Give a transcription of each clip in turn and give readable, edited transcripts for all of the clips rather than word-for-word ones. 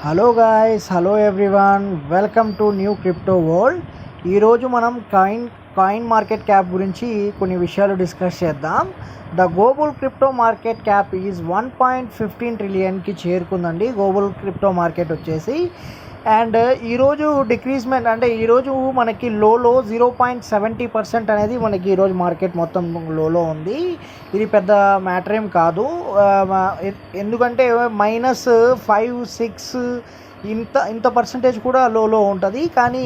Hello guys, hello everyone, welcome to new crypto world. ఈరోజు మనం coin market cap గురించి కొన్ని విషయాలు డిస్కస్ చేద్దాం. The global crypto market cap is 1.15 ట్రిలియన్కి చేరుకుందండి గ్లోబల్ క్రిప్టో మార్కెట్ వచ్చేసి. అండ్ ఈరోజు డిక్రీజ్మెంట్ అంటే ఈరోజు మనకి లోలో 0.70% అనేది మనకి ఈరోజు మార్కెట్ మొత్తం లోలో ఉంది. ఇది పెద్ద మ్యాటర్ ఏం కాదు, ఎందుకంటే -5-6 ఇంత పర్సంటేజ్ కూడా లోలో ఉంటుంది. కానీ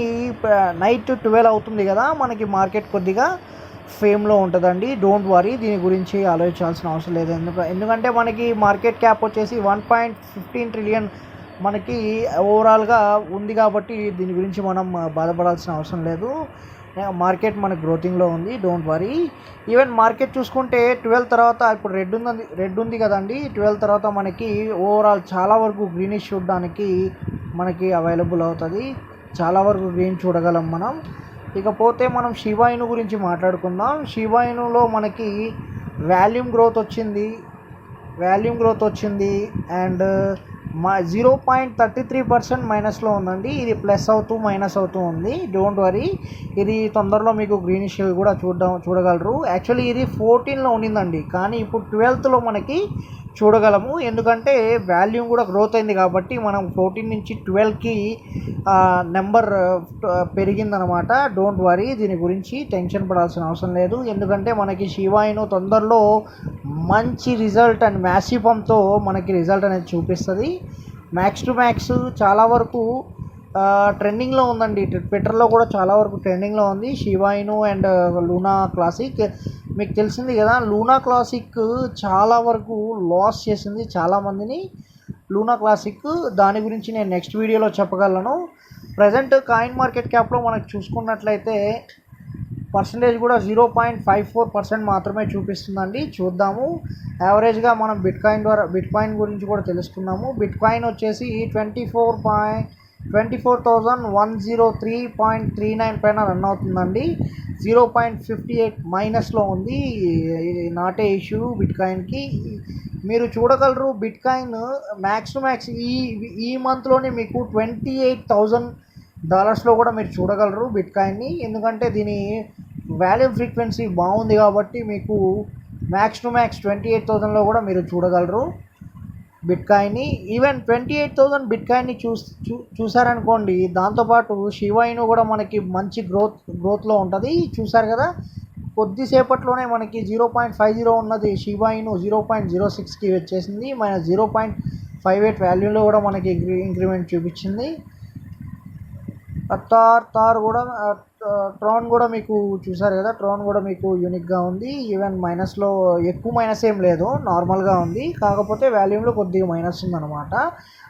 నైట్ 12 అవుతుంది కదా, మనకి మార్కెట్ కొద్దిగా ఫేమ్లో ఉంటుందండి. డోంట్ వరీ, దీని గురించి ఆలోచించాల్సిన అవసరం లేదు. ఎందుకంటే మనకి మార్కెట్ క్యాప్ వచ్చేసి 1.15 ట్రిలియన్ మనకి ఓవరాల్గా ఉంది కాబట్టి దీని గురించి మనం బాధపడాల్సిన అవసరం లేదు. మార్కెట్ మనకు గ్రోతింగ్లో ఉంది, డోంట్ వరీ. ఈవెన్ మార్కెట్ చూసుకుంటే 12 తర్వాత ఇప్పుడు రెడ్ ఉంది కదండి. 12 తర్వాత మనకి ఓవరాల్ చాలా వరకు గ్రీనిష్ చూడడానికి మనకి అవైలబుల్ అవుతుంది. చాలా వరకు గ్రీన్ చూడగలం మనం. ఇకపోతే మనం షిబా ఇను గురించి మాట్లాడుకుందాం. షిబా ఇనులో మనకి వాల్యూమ్ గ్రోత్ వచ్చింది అండ్ 0.33% మైనస్లో ఉందండి. ఇది ప్లస్ అవుతూ మైనస్ అవుతూ ఉంది. డోంట్ వరీ, ఇది తొందరలో మీకు గ్రీనిష్ కూడా చూడగలరు. యాక్చువల్లీ ఇది 14లో ఉండిందండి, కానీ ఇప్పుడు 12లో మనకి చూడగలము. ఎందుకంటే వాల్యూమ్ కూడా గ్రోత్ అయింది కాబట్టి మనం 14 నుంచి 12కి నెంబర్ పెరిగిందనమాట. డోంట్ వరీ, దీని గురించి టెన్షన్ పడాల్సిన అవసరం లేదు. ఎందుకంటే మనకి షిబా ఇను తొందరలో మంచి రిజల్ట్ అండ్ మ్యాసివ్ పంప్తో మనకి రిజల్ట్ అనేది చూపిస్తుంది. మ్యాక్స్ టు మ్యాక్స్ చాలా వరకు ట్రెండింగ్లో ఉందండి. ట్విట్టర్లో కూడా చాలా వరకు ట్రెండింగ్లో ఉంది షిబా ఇను అండ్ లూనా క్లాసిక్. మీకు తెలిసింది కదా, లూనా క్లాసిక్ చాలా వరకు లాస్ చేసింది చాలామందిని. లూనా క్లాసిక్ దాని గురించి నేను నెక్స్ట్ వీడియోలో చెప్పగలను. ప్రజెంట్ కాయిన్ మార్కెట్ క్యాప్లో మనకు చూసుకున్నట్లయితే పర్సంటేజ్ కూడా 0.54% మాత్రమే చూపిస్తుందండి. చూద్దాము. యావరేజ్గా మనం బిట్కాయిన్ గురించి కూడా తెలుసుకున్నాము. బిట్కాయిన్ వచ్చేసి 24,103.39 పైన రన్ అవుతుందండి. 0.58 మైనస్లో ఉంది. ఇది నాట్ ఏ ఇష్యూ బిట్కాయిన్కి. మీరు చూడగలరు బిట్కాయిన్ మ్యాక్స్ టు మ్యాక్స్ ఈ మంత్లోనే మీకు $28,000 కూడా మీరు చూడగలరు బిట్కాయిన్ని. ఎందుకంటే దీని వాల్యూమ్ ఫ్రీక్వెన్సీ బాగుంది కాబట్టి మీకు మ్యాక్స్ టు మ్యాక్స్ 28,000లో కూడా మీరు చూడగలరు బిట్కాయిన్ని. ఈవెన్ 28,000 బిట్కాయిన్ని చూసారనుకోండి, దాంతోపాటు షిబా ఇను కూడా మనకి మంచి గ్రోత్లో ఉంటుంది. చూసారు కదా, కొద్దిసేపట్లోనే మనకి 0.50 ఉన్నది షిబా ఇను 0.06కి వచ్చేసింది. -0.58 వాల్యూలో కూడా మనకి ఇంక్రిమెంట్ చూపించింది. ట్రాన్ కూడా మీకు చూసారు కదా, ట్రాన్ కూడా మీకు యూనిక్గా ఉంది. ఈవెన్ మైనస్లో ఎక్కువ మైనస్ ఏం లేదు, నార్మల్గా ఉంది. కాకపోతే వాల్యూమ్లో కొద్దిగా మైనస్ ఉందన్నమాట.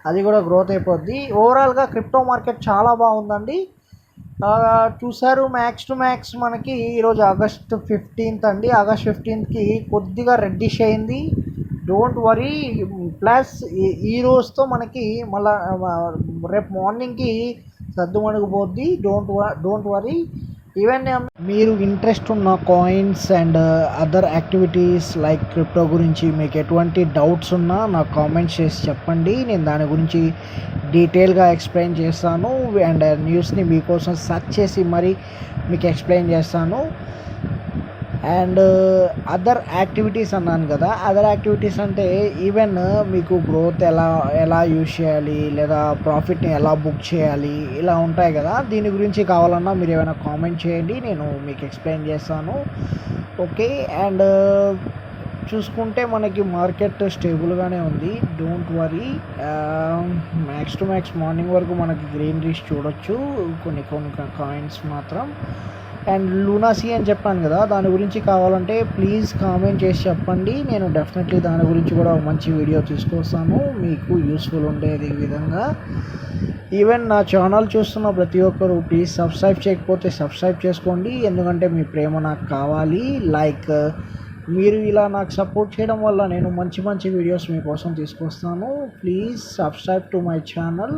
అది కూడా గ్రోత్ అయిపోద్ది. ఓవరాల్గా క్రిప్టో మార్కెట్ చాలా బాగుందండి. చూసారు, మ్యాక్స్ టు మ్యాక్స్ మనకి ఈరోజు ఆగస్ట్ 15 అండి. ఆగస్ట్ 15కి కొద్దిగా రెడ్డిష్ అయింది. Don't worry. ప్లస్ ఈ రోజుతో మనకి మళ్ళీ రేపు మార్నింగ్కి సర్దుమణిగిపోద్ది. Don't worry. ఈవెన్ మీరు ఇంట్రెస్ట్ ఉన్న coins and other activities like crypto గురించి మీకు ఎటువంటి డౌట్స్ ఉన్నా నాకు కామెంట్స్ చేసి చెప్పండి. నేను దాని గురించి డీటెయిల్గా ఎక్స్ప్లెయిన్ చేస్తాను అండ్ న్యూస్ని మీకోసం సెర్చ్ చేసి మరి మీకు ఎక్స్ప్లెయిన్ చేస్తాను. అండ్ అదర్ యాక్టివిటీస్ అన్నాను కదా, అదర్ యాక్టివిటీస్ అంటే ఈవెన్ మీకు గ్రోత్ ఎలా యూజ్ చేయాలి లేదా ప్రాఫిట్ని ఎలా బుక్ చేయాలి, ఇలా ఉంటాయి కదా. దీని గురించి కావాలన్నా మీరు ఏమైనా కామెంట్ చేయండి, నేను మీకు ఎక్స్ప్లెయిన్ చేస్తాను. ఓకే. అండ్ చూసుకుంటే మనకి మార్కెట్ స్టేబుల్గానే ఉంది. Don't worry. Max to max morning వరకు మనకి గ్రీన్ రీచ్ చూడొచ్చు కొన్ని కాయిన్స్ మాత్రం. అండ్ లూనాసీ అని చెప్పాను కదా, దాని గురించి కావాలంటే ప్లీజ్ కామెంట్ చేసి చెప్పండి. నేను డెఫినెట్లీ దాని గురించి కూడా ఒక మంచి వీడియో తీసుకొస్తాను, మీకు యూస్ఫుల్ ఉండేది విధంగా. ఈవెన్ నా ఛానల్ చూస్తున్న ప్రతి ఒక్కరు ప్లీజ్ సబ్స్క్రైబ్ చేయకపోతే సబ్స్క్రైబ్ చేసుకోండి. ఎందుకంటే మీ ప్రేమ నాకు కావాలి. మీరు ఇలా నాకు సపోర్ట్ చేయడం వల్ల నేను మంచి వీడియోస్ మీకోసం తీసుకొస్తాను. Please subscribe to my channel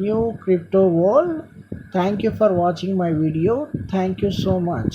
new crypto world. Thank you for watching my video. Thank you so much.